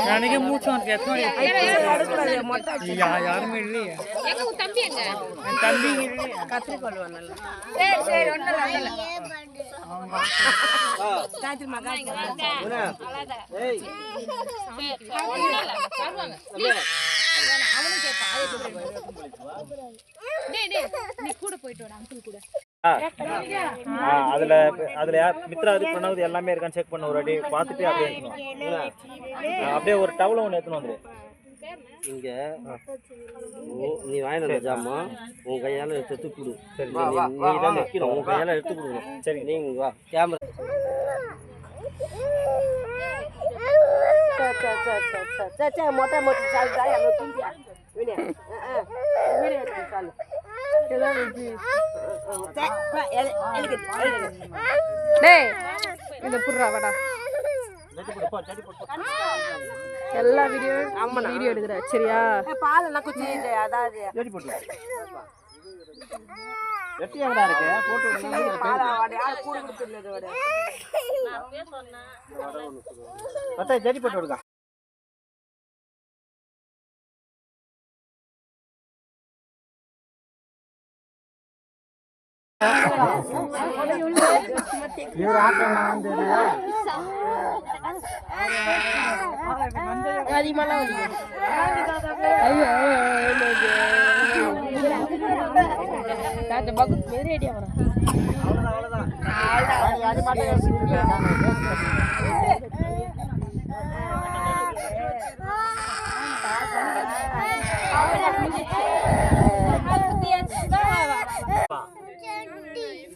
ನನಗೆ ಮೂಚು ಅಂತ ಯಾರು ಇಡ್ಲಿ தம்பி கத்திரிக்கொள்வானல்ல அதுல மித்ரா இது பண்ணது எல்லாமே இருக்கான்னு செக் பண்ண ஒரு அடி பார்த்துட்டு அப்படியே ஒரு டவல ஒன்று எடுத்துன்னு வந்துரு. இங்க நீ வாங்கின ஜாமா உன் கையால எடுத்து கொடு. சரி நீ தான் நிற்கணும், உன் கையால எடுத்து கொடுக்கணும். சரி நீங்க வா கேமரா. मोठा मोठी चाल जाय आलो तुमच्या विण्या विण्या चाल டேய் இந்த புர்ரா வாடா எல்லா வீடியோ வீடியோ எடுக்கற சரியா பால் நான் குச்சி அதாவது ஏடி போடு எட்டி எங்கடா இருக்கு போட்டு விடுங்க பால் வாடா கூட குடுத்துறது வாடா நான் அப்படியே சொன்னேன் பத்தா ஜெடி போட்டு விடுங்க இவர் ஆட்டமா வந்தேனா गाड़ी माला अयो ताते बहुत मेरे आईडिया वाला அவ்வளவுதான் गाड़ी மாட்ட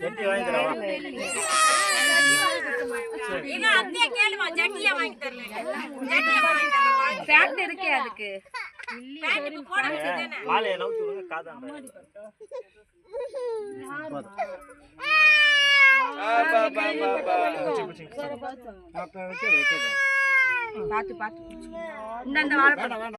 ஜெட்டி வாங்கி தரவா ஏங்க அத்தைய கேளுமா ஜட்டியா வாங்கி தரல ஜட்டியா வாங்கி தரமா பேண்ட் இருக்கே அதுக்கு பேண்ட் இப்ப போட வேண்டியதானே மாலைய நவுத்தி விடுங்க காதாண்ட பாத்து பாத்து இந்த வாழைப்பழம்